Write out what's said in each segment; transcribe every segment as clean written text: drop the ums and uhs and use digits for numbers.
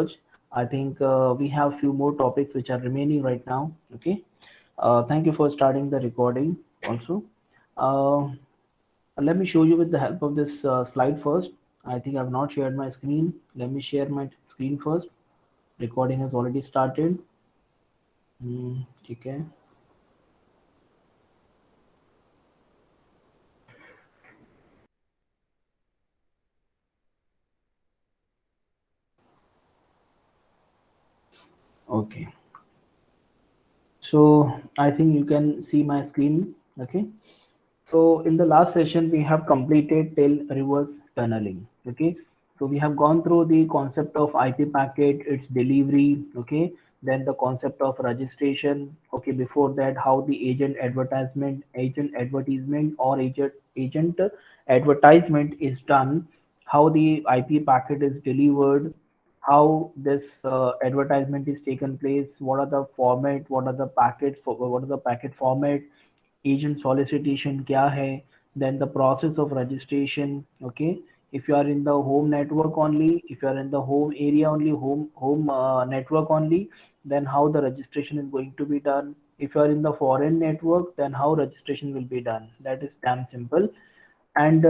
converge. I think we have few more topics which are remaining right now. Okay. Thank you for starting the recording also. Uh, Let me show you with the help of this slide first. I think I've not shared my screen. Let me share my screen first. Recording has already started. Okay. Okay. So I think you can see my screen. Okay. So in the last session, we have completed tail reverse tunneling. Okay. So we have gone through the concept of IP packet, its delivery. Okay. Then the concept of registration. Okay. Before that, how the agent advertisement or agent advertisement is done, how the IP packet is delivered, how this advertisement is taken place, what are the format, what are the packets, what are the packet format, agent solicitation kya hai, then the process of registration. Okay, if you are in the home network only, if you are in the home area only, home network only, then how the registration is going to be done. If you are in the foreign network, then how registration will be done. That is damn simple. And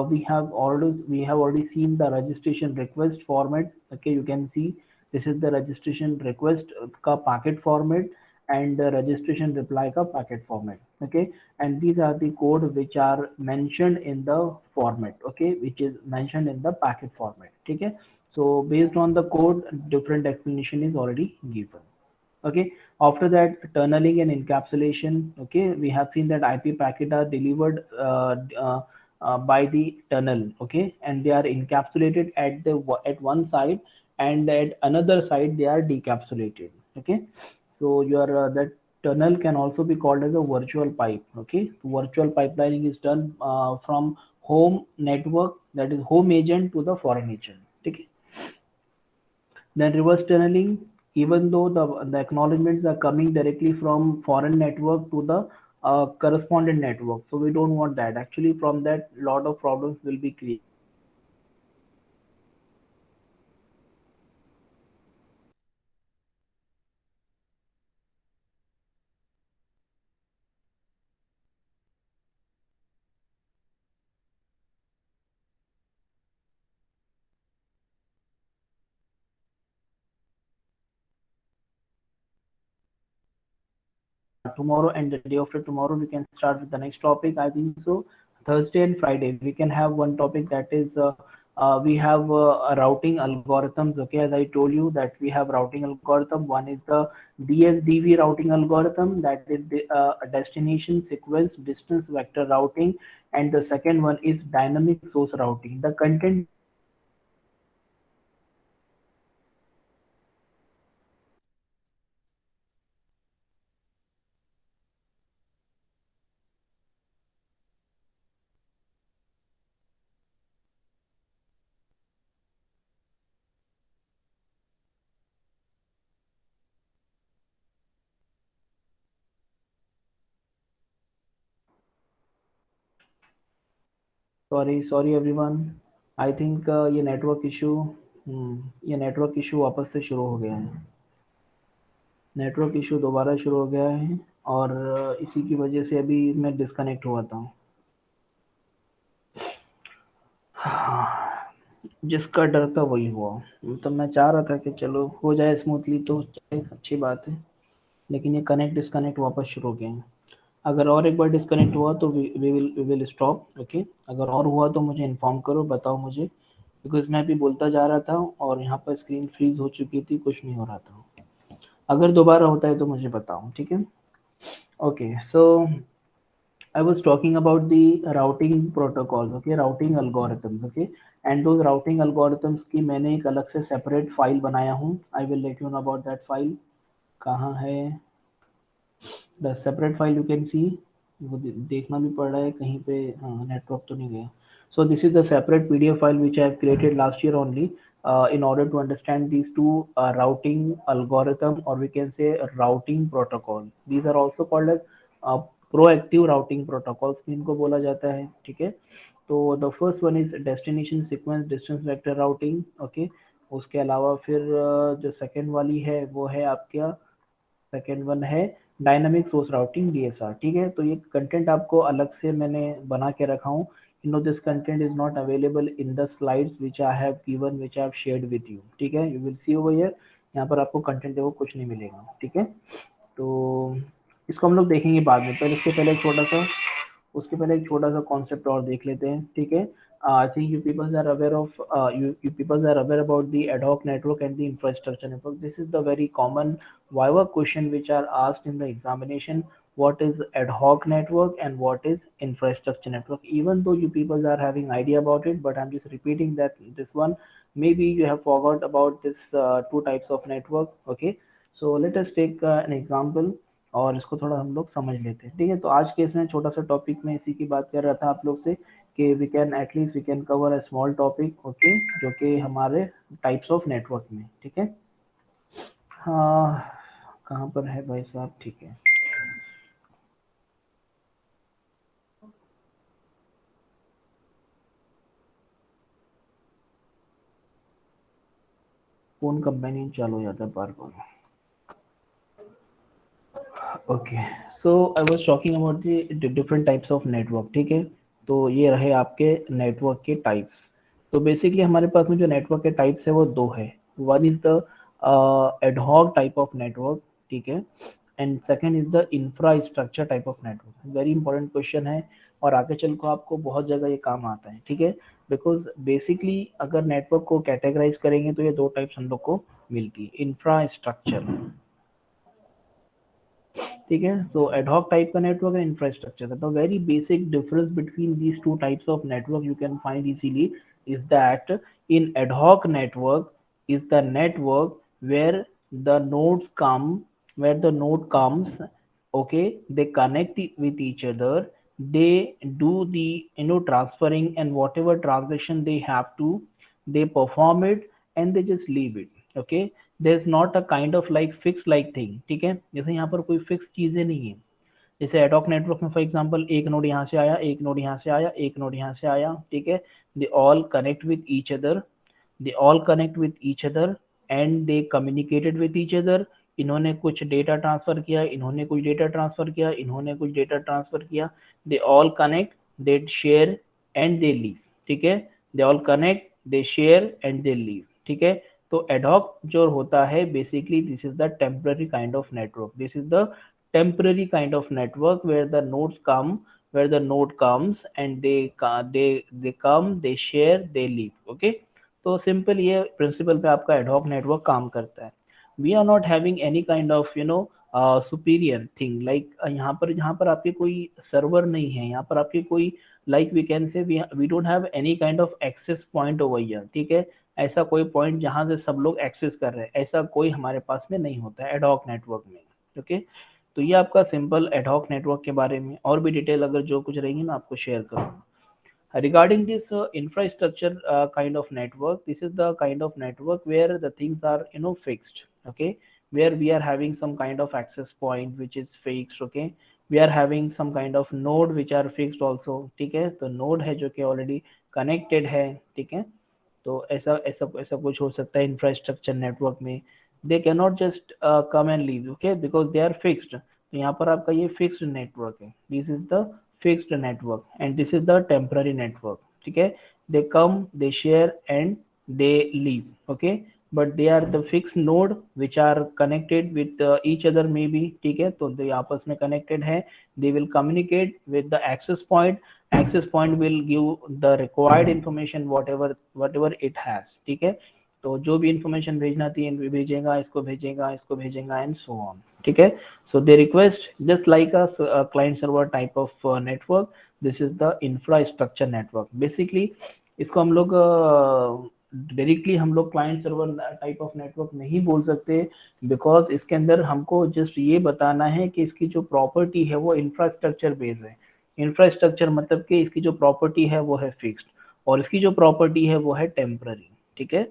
we have already seen the registration request format. Okay, you can see this is the registration request ka packet format and the registration reply ka packet format. Okay, and these are the code which are mentioned in the format. Okay, which is mentioned in the packet format. Okay, so based on the code, different explanation is already given. Okay, after that, tunneling and encapsulation. Okay, we have seen that IP packet are delivered by the tunnel. Okay, and they are encapsulated at one side, and at another side they are decapsulated. Okay, so your that tunnel can also be called as a virtual pipe. Okay, virtual pipelining is done from home network, that is home agent, to the foreign agent. Okay, then reverse tunneling, even though the acknowledgements are coming directly from foreign network to the correspondent network. So we don't want that. Actually, from that, lot of problems will be created. Tomorrow and the day after tomorrow, we can start with the next topic. I think so. Thursday and Friday, we can have one topic, that is we have a routing algorithms. Okay, as I told you that we have routing algorithm. One is the DSDV routing algorithm, that is the destination sequence distance vector routing, and the second one is dynamic source routing. The content. Sorry everyone. I think ये network issue, ये network issue वापस से शुरू हो गया है। Network issue दोबारा शुरू हो गया है, और इसी की वजह से अभी मैं डिस्कनेक्ट हुआ था। जिसका डर था वही हुआ। तो मैं चाह रहा था कि चलो हो जाए स्मूथली तो अच्छी बात है, लेकिन ये कनेक्ट डिस्कनेक्ट वापस शुरू हो गए हैं। अगर और एक बार डिस्कनेक्ट हुआ तो वी विल स्टॉप। ओके, अगर और हुआ तो मुझे इन्फॉर्म करो, बताओ मुझे, बिकॉज मैं भी बोलता जा रहा था और यहाँ पर स्क्रीन फ्रीज हो चुकी थी, कुछ नहीं हो रहा था। अगर दोबारा होता है तो मुझे बताओ, ठीक है। Okay, so I was talking about the routing protocols, okay, routing algorithms, okay, and those routing algorithms की मैंने एक अलग से separate file बनाया हूँ। I will let you know about that file। कहाँ है the separate file, you can see। वो देखना भी पड़ रहा है कहीं पे, हाँ नेटवर्क तो नहीं गया। So this is the separate PDF file which I have created last year only in order to understand these two routing algorithm, or we can say routing protocol। These are also called as proactive routing protocols भी इनको बोला जाता है, ठीक है। तो the first one is destination sequence distance vector routing. Okay, उसके अलावा फिर जो सेकंड वाली है वो है आपका, सेकंड वन है डायनामिक सोर्स राउटिंग डीएसआर। ठीक है, तो ये कंटेंट आपको अलग से मैंने बना के रखा हूँ। You know this content is not available in the slides which I have given, which I have shared with you. ठीक है, you will see over here, यहाँ पर आपको कंटेंट देखो कुछ नहीं मिलेगा। ठीक है, तो इसको हम लोग देखेंगे बाद में, पहले इसके पहले एक छोटा सा, उसके पहले एक छोटा सा कॉन्सेप्ट और देख लेते हैं। ठीक है, I think you peoples are aware of you people are aware about the ad hoc network and the infrastructure network. This is the very common viva question which are asked in the examination. What is ad hoc network and what is infrastructure network? Even though you people are having idea about it, but I'm just repeating that this one, maybe you have forgot about this two types of network. Okay, so let us take an example और इसको थोड़ा हम लोग समझ लेते हैं। ठीक है, तो आज के इसमें छोटा सा टॉपिक में इसी की बात कर रहा था आप लोग से कि we can at least we can cover a small topic. Okay, जो कि हमारे टाइप्स ऑफ नेटवर्क में। ठीक है, हाँ कहाँ पर है भाई साहब? ठीक है, फोन कंपेनियन चालू हो जाता है बार बार। Okay, so I was talking about the different types of network. ठीक है, तो ये रहे आपके नेटवर्क के टाइप्स। तो बेसिकली हमारे पास में जो नेटवर्क के टाइप्स है वो दो है। One is the ad hoc type of network. ठीक है, and second is the infrastructure type of network. Very important question है और आगे चल को आपको बहुत जगह ये काम आता है। ठीक है, बिकॉज बेसिकली अगर नेटवर्क को कैटेगराइज करेंगे तो ये दो टाइप्स हम लोग को मिलती है, इंफ्रास्ट्रक्चर। ठीक है, सो एडहॉक टाइप का नेटवर्क है, इंफ्रास्ट्रक्चर का। The very basic difference between these two types of network you can find easily is that in ad hoc network is the network where the nodes come, where the node comes, okay, they connect with each other, they do the transferring and whatever transaction they have to, they perform it and they just leave it। okay, there is not a kind of like fixed like thing। ठीक है, जैसे यहाँ पर कोई fix चीजें नहीं है। जैसे एडॉक नेटवर्क में फॉर एग्जांपल एक नोड यहाँ से आया, एक नोड यहाँ से आया, एक नोड यहाँ से आया। ठीक है, they all connect with each other, they all connect with each other and they communicated with each other. इन्होंने कुछ डेटा ट्रांसफर किया, इन्होंने कुछ डेटा ट्रांसफर किया, इन्होंने कुछ डेटा ट्रांसफर किया। They all connect, they share and they leave. ठीक है, they all connect, they share and they leave. ठीक है, तो एडॉक जो होता है basically this is the temporary kind of network. This is the temporary kind of network where the nodes come, where the node comes and they come, they share, they leave। okay, तो simple ये principle पे आपका ad hoc network काम करता है। We are not having any kind of superior thing like, यहाँ पर आपके कोई सर्वर नहीं है, यहाँ पर आपके कोई like we can say we don't have any kind of access point over here. ठीक है, ऐसा कोई पॉइंट जहाँ से सब लोग एक्सेस कर रहे हैं, ऐसा कोई हमारे पास में नहीं होता है एडहॉक नेटवर्क में। ओके, तो ये आपका सिंपल एडहॉक नेटवर्क के बारे में, और भी डिटेल अगर जो कुछ रहेगी मैं आपको शेयर करूँगा। Regarding this infrastructure kind of network, this is the kind of network where the things are fixed। okay, where we are having some kind of access point which is fixed। okay, we are having some kind of node which are fixed also। ठीक है, तो node है जो कि already connected है। ठीक है, तो ऐसा ऐसा ऐसा कुछ हो सकता है इंफ्रास्ट्रक्चर नेटवर्क में। They can not just come and leave, okay, because they are fixed. तो यहाँ पर आपका ये फिक्स्ड नेटवर्क है, this is the fixed network and this is the temporary network. ठीक है, they come, they share and they leave. Okay, but they are the fix node which are connected with each other may be. ठीक है, तो they आपस में connected है, they will communicate with the access point, access point will give the required information whatever it has। ठीक है, तो जो भी इंफॉर्मेशन भेजना थी भेजेगा, इसको भेजेगा, इसको भेजेगा एंड सो ऑन। ठीक है, so they request just like a client server type of network, this is the infrastructure network basically. इसको हम लोग डायरेक्टली हम लोग client server type of network नहीं बोल सकते, बिकॉज इसके अंदर हमको जस्ट ये बताना है कि इसकी जो प्रॉपर्टी है वो इंफ्रास्ट्रक्चर बेस्ड है। इंफ्रास्ट्रक्चर मतलब कि इसकी जो प्रॉपर्टी है वो है फिक्स्ड और इसकी जो प्रॉपर्टी है वो है टेम्पररी। ठीक है,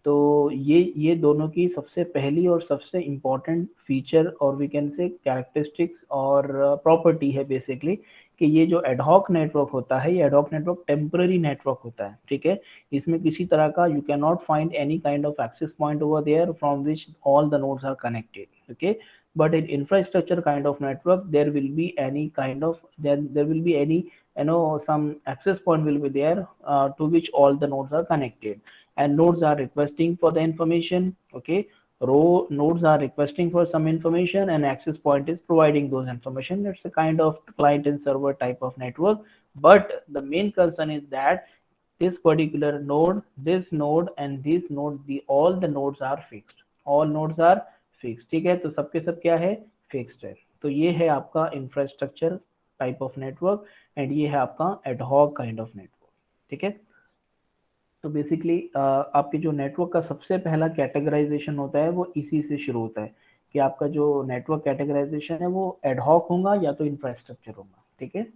तो ये दोनों की सबसे पहली और सबसे इम्पॉर्टेंट फीचर और वी कैन से कैरेक्टरिस्टिक्स और प्रॉपर्टी है बेसिकली, कि ये जो एडहॉक नेटवर्क होता है, ये एडहॉक नेटवर्क टेम्पररी नेटवर्क होता है, ठीक है। इसमें किसी तरह का you can not find any kind of access point over there from which all the nodes are connected, okay. But in infrastructure kind of network, there will be any kind of there will be any, you know, some access point will be there to which all the nodes are connected, and nodes are requesting for the information, okay. Row nodes are requesting for some information and access point is providing those information. It's a kind of client and server type of network, but the main concern is that this particular node, this node and this node, the all the nodes are fixed, all nodes are fixed, ठीक है। तो सबके सब क्या है, fixed है। तो ये है आपका infrastructure type of network, and ये है आपका एडहॉक काइंड ऑफ नेटवर्क, ठीक है। तो बेसिकली आपके जो नेटवर्क का सबसे पहला कैटेगराइजेशन होता है वो इसी से शुरू होता है, कि आपका जो नेटवर्क कैटेगराइजेशन है वो एडहॉक होगा या तो इंफ्रास्ट्रक्चर होगा, ठीक है।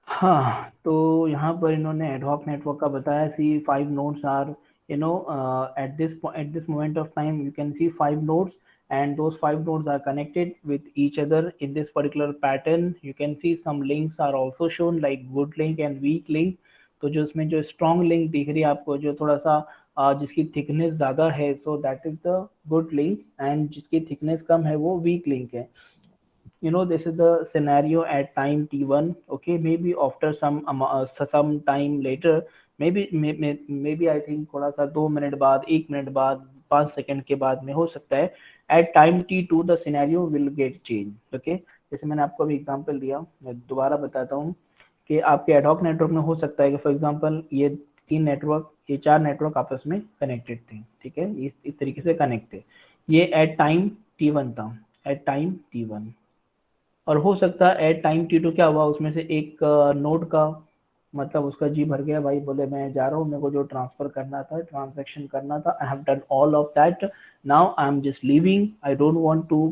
हाँ, तो यहाँ पर इन्होंने एडहॉक नेटवर्क का बताया, सी 5 nodes are, you know, at this moment of time you can see 5 nodes, and those 5 nodes are connected with each other in this particular pattern. You can see some links are also shown like good link and weak link। तो जो इसमें जो strong link दिख रही है आपको, जो थोड़ा सा जिसकी थिकनेस ज़्यादा है, so that is the good link, and जिसकी थिकनेस कम है वो weak link है। You know, this is the scenario at time t1, okay, maybe after some time later, maybe I think थोड़ा सा 2 मिनट बाद, 1 मिनट बाद, 5 सेकंड के बाद में हो सकता है, at time t2 the scenario will get changed, okay। जैसे मैंने आपको अभी एग्जांपल दिया, मैं दोबारा बताता हूँ कि आपके एडहॉक नेटवर्क में हो सकता है कि फॉर एग्जांपल ये 3 नेटवर्क, ये 4 नेटवर्क आपस में कनेक्टेड थे, ठीक है, इस तरीके से कनेक्ट थे, ये एट टाइम t1 था, एट टाइम t1। और हो सकता है एट टाइम टी टू क्या हुआ, उसमें से एक नोड का मतलब उसका जी भर गया, भाई बोले मैं जा रहा हूँ, मेरे को जो ट्रांसफर करना था, ट्रांजेक्शन करना था, I have done all of that, now I am just leaving, I don't want to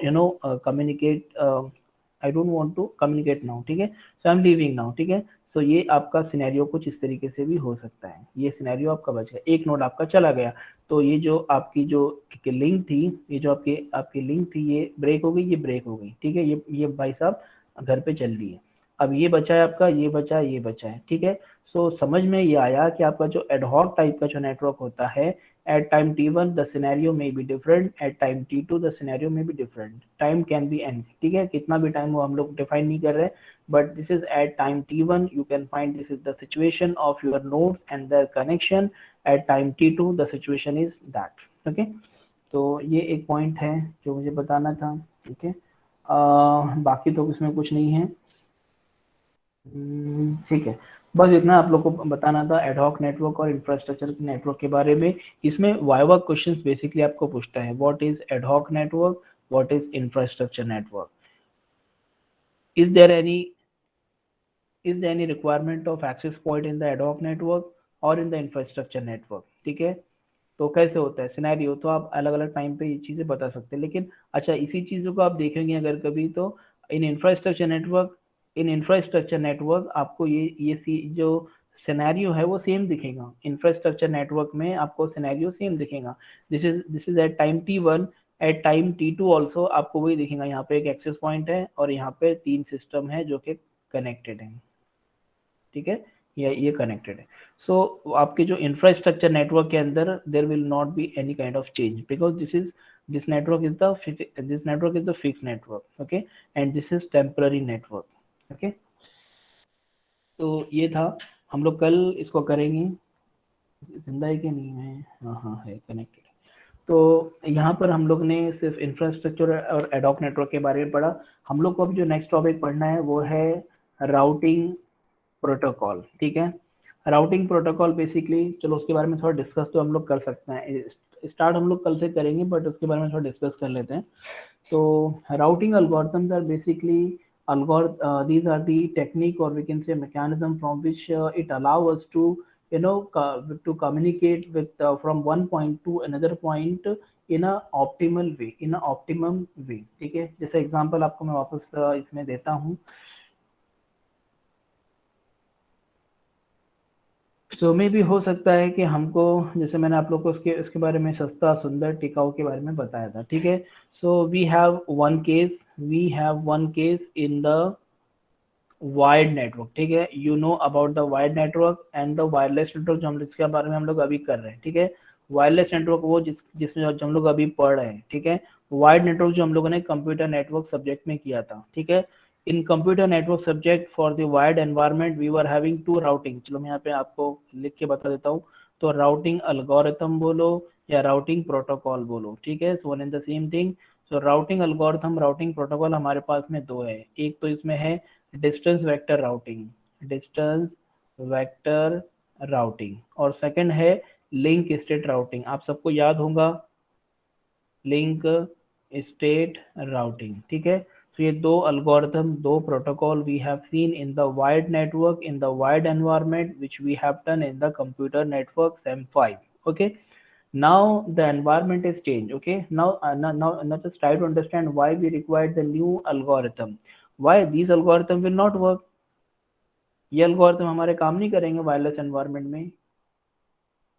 you know communicate, I don't want to communicate now, ठीक है, so I am leaving now, ठीक है। तो ये आपका सिनेरियो कुछ इस तरीके से भी हो सकता है, ये सिनेरियो आपका बच गया, एक नोड आपका चला गया, तो ये जो आपकी जो लिंक थी, ये जो आपकी लिंक थी, ये ब्रेक हो गई, ये ब्रेक हो गई, ठीक है, ये भाई साहब घर पे चल रही है। अब ये बचा है आपका, ये बचा है, ये बचा है, ठीक है। सो समझ में ये आया कि आपका जो एडहॉक टाइप का जो नेटवर्क होता है, at time t1 the scenario may be different, at time t2 the scenario may be different, time can be anything, ठीक है, कितना भी टाइम हो हम लोग डिफाइन नहीं कर रहे, but this is at time t1 you can find this is the situation of your nodes and their connection, at time t2 the situation is that, okay। तो ये एक पॉइंट है जो मुझे बताना था, ठीक है। बाकी तो इसमें कुछ नहीं है, ठीक है। बस इतना आप लोग को बताना था एडहॉक नेटवर्क और इंफ्रास्ट्रक्चर नेटवर्क के बारे में। इसमें वाइवा क्वेश्चंस बेसिकली आपको पूछता है, what is ad hoc network, what is infrastructure network, is there any requirement of access point in the ad hoc network और इन द इंफ्रास्ट्रक्चर नेटवर्क, ठीक है। तो कैसे होता है सिनेरियो, तो आप अलग अलग टाइम पे ये चीजें बता सकते हैं, लेकिन अच्छा इसी चीजों को आप देखेंगे अगर कभी, तो इन इंफ्रास्ट्रक्चर नेटवर्क आपको ये सी जो सिनेरियो है वो सेम दिखेगा, इंफ्रास्ट्रक्चर नेटवर्क में आपको सिनेरियो सेम दिखेगा, this is at time t1, at time t2 also आपको वही दिखेगा, यहाँ पे एक एक्सेस पॉइंट है और यहाँ पे 3 सिस्टम है जो कि कनेक्टेड है, ठीक है, ये कनेक्टेड है। सो आपके जो इंफ्रास्ट्रक्चर नेटवर्क के अंदर there will not be any kind of change, because this network is the fix network, okay, and this is temporary network, okay. तो ये था, हम लोग कल इसको करेंगे, जिंदा है कि नहीं है, हाँ हाँ है कनेक्टेड। तो यहाँ पर हम लोग ने सिर्फ इंफ्रास्ट्रक्चर और एडॉक नेटवर्क के बारे में पढ़ा। हम लोग को अब जो नेक्स्ट टॉपिक पढ़ना है वो है राउटिंग प्रोटोकॉल, ठीक है। राउटिंग प्रोटोकॉल बेसिकली, चलो उसके बारे में थोड़ा डिस्कस तो हम लोग कर सकते हैं, स्टार्ट हम लोग कल से करेंगे, बट उसके बारे में थोड़ा डिस्कस कर लेते हैं। तो routing algorithms are basically these are the technique, or we can say mechanism, from which it allow us to to communicate with from one point to another point in a optimal way, in a optimum way, ठीक है। जैसे example आपको मैं वापस इसमें देता हूँ, सो में भी हो सकता है कि हमको, जैसे मैंने आप लोग को उसके बारे में सस्ता सुंदर टिकाऊ के बारे में बताया था, ठीक है। So we have one case in the wired network, ठीक है। You know about the wired network and the wireless network, जो हम इसके बारे में हम लोग अभी कर रहे हैं, ठीक है। वायरलेस नेटवर्क वो जिसमें जो हम लोग अभी पढ़ रहे हैं, ठीक है। वायर्ड नेटवर्क जो हम लोगों ने कंप्यूटर नेटवर्क सब्जेक्ट में किया था, ठीक है। In computer network subject for the wired environment we were having to routing, चलो मैं यहाँ पे आपको लिख के बता देता हूँ। तो राउटिंग अलगोरिथम बोलो या राउटिंग प्रोटोकॉल बोलो, ठीक है, one in the same thing. So routing algorithm, routing protocol हमारे पास में दो है। एक तो इसमें है distance vector routing, distance vector routing, और सेकंड है लिंक स्टेट राउटिंग। आप सबको याद होगा लिंक स्टेट राउटिंग, ठीक है। तो ये दो अल्गोरिथम, दो protocol we have seen in the wired network, in the wired environment which we have done in the computer network same 5, okay. Now the environment is changed, okay. Now just try to understand why we require the new algorithm, why these algorithm will not work। ये algorithm हमारे काम नहीं करेंगे wireless environment में।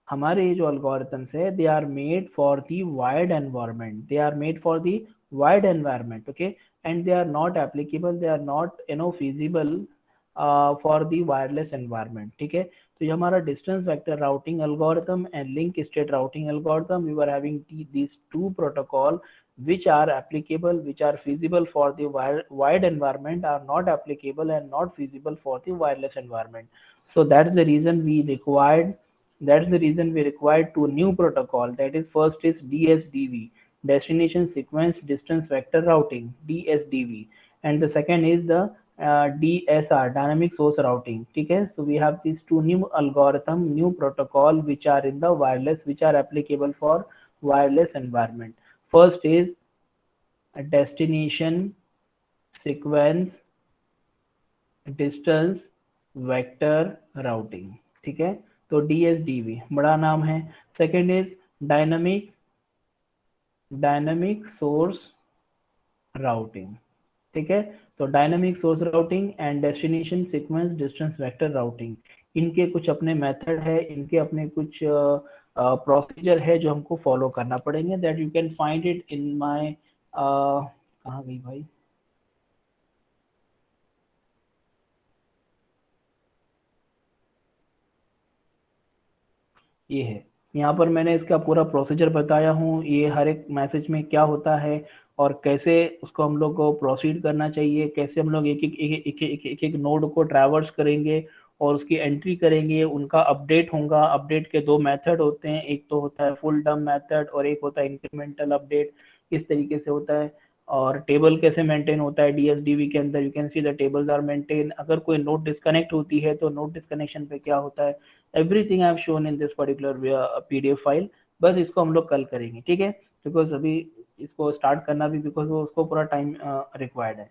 हमारे ये जो algorithms है they are made for the wired environment, they are made for the wired environment, okay. And they are not applicable, they are not feasible for the wireless environment, ठीक है। तो ये हमारा distance vector routing algorithm and link state routing algorithm, we were having these two protocol which are applicable, which are feasible for the wired environment, are not applicable and not feasible for the wireless environment. So that's the reason we required, that's the reason we required two new protocol. That is, first is DSDV, destination sequence distance vector routing, DSDV, and the second is the DSR, dynamic source routing, okay. So we have these two new algorithm, new protocol which are in the wireless, which are applicable for wireless environment. First is a destination sequence distance vector routing, ठीक है। तो DSDV बड़ा नाम है। Second is dynamic source routing, ठीक है। तो dynamic source routing and destination sequence distance vector routing, इनके कुछ अपने मेथड है, इनके अपने कुछ प्रोसीजर है जो हमको फॉलो करना पड़ेंगे। That you can find it in my, कहाँ गई भाई, ये है। यहाँ पर मैंने इसका पूरा प्रोसीजर बताया हूँ, ये हर एक मैसेज में क्या होता है और कैसे उसको हम लोग को प्रोसीड करना चाहिए, कैसे हम लोग एक एक नोड को ट्रैवर्स करेंगे और उसकी एंट्री करेंगे, उनका अपडेट होगा। अपडेट के दो मेथड होते हैं, एक तो होता है फुल डम मेथड और एक होता है इंक्रीमेंटल अपडेट, इस तरीके से होता है। और टेबल कैसे मेंटेन होता है DSDV के अंदर, you can see the tables are maintain. अगर कोई नोड डिस्कनेक्ट होती है तो नोड डिस्कनेक्शन पे क्या होता है, everything I have shown in this particular PDF file. बस इसको हम लोग कल करेंगे, ठीक है, बिकॉज अभी इसको स्टार्ट करना भी, बिकॉज वो उसको पूरा टाइम रिक्वायर्ड है।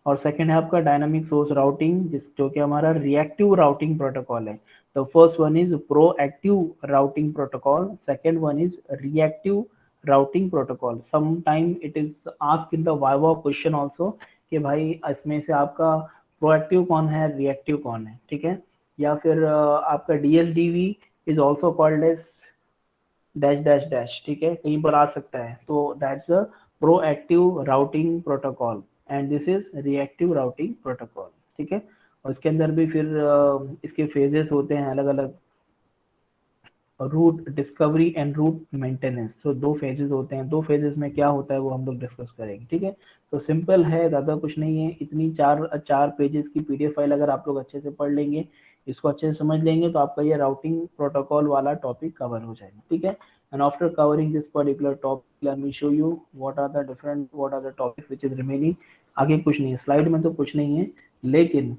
और सेकंड है आपका डायनामिक सोर्स राउटिंग, जिस जो कि हमारा रिएक्टिव राउटिंग प्रोटोकॉल है। तो first one is proactive routing protocol, second one is reactive routing protocol. Some time it is asked in the viva question also कि भाई इसमें से आपका प्रोएक्टिव कौन है, रिएक्टिव कौन है, ठीक है। या फिर आपका DSDV is also called as dash dash dash, ठीक है, कहीं पर आ सकता है। तो that's a proactive routing protocol and this is reactive routing protocol, ठीक है। और इसके अंदर भी फिर इसके फेजेस होते हैं अलग अलग, route discovery and route maintenance. तो दो फेजेस होते हैं, दो फेजेस में क्या होता है वो हम लोग डिस्कस करेंगे, ठीक है। तो सिंपल है, ज़्यादा कुछ नहीं है। इतनी चार चार पेजेस की PDF फाइल अगर आप लोग अच्छे से पढ़ लेंगे, इसको अच्छे से समझ लेंगे, तो आपका ये राउटिंग प्रोटोकॉल वाला टॉपिक कवर हो जाएगा, ठीक है। And after covering this particular topic let me show you what are the topics which is remaining. आगे कुछ नहीं है, स्लाइड में तो कुछ नहीं है, लेकिन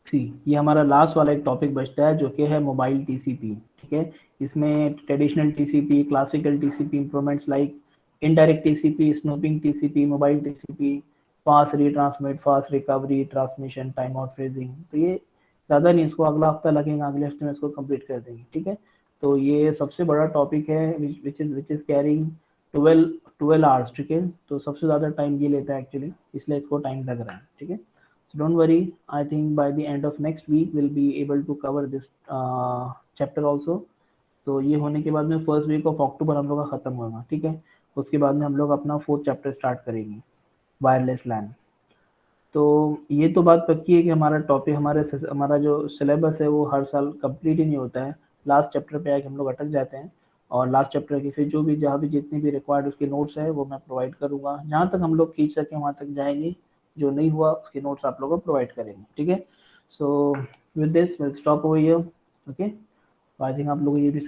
सी ये हमारा लास्ट वाला एक टॉपिक बचता है जो कि है मोबाइल TCP, ठीक है। इसमें traditional TCP, classical TCP improvements like indirect TCP, snooping TCP, mobile TCP, fast retransmit, fast recovery, transmission, time out freezing. तो ये ज़्यादा नहीं, इसको अगला हफ्ता लगेगा, अगले हफ्ते में इसको कंप्लीट कर देंगे, ठीक है। तो ये सबसे बड़ा टॉपिक है विच इज़ कैरिंग 12 आवर्स, ठीक है। तो सबसे ज़्यादा टाइम ये लेता है एक्चुअली, इसलिए इसको टाइम लग रहा है, ठीक है। Don't worry, I think by the end of next week we'll be able to cover this chapter also. तो ये होने के बाद में फर्स्ट वीक ऑफ अक्टूबर हम लोग का खत्म होगा, ठीक है। उसके बाद में हम लोग अपना फोर्थ चैप्टर स्टार्ट करेंगे, वायरलेस लैन। तो ये तो बात पक्की है कि हमारा टॉपिक, हमारा जो सिलेबस है वो हर साल कंप्लीट ही नहीं होता है। लास्ट चैप्टर पे आके हम लोग अटक जाते हैं, और लास्ट चैप्टर के फिर जो भी जहाँ भी जितनी भी रिक्वायर्ड उसके नोट्स है वो मैं प्रोवाइड करूँगा, जहाँ तक हम लोग खींच सकें वहाँ तक जाएंगे। जो नहीं हुआ उसके नोट्स आप लोगों को प्रोवाइड करेंगे, ठीक है। So with this will stop over here. Okay, I think आप लोग ये भी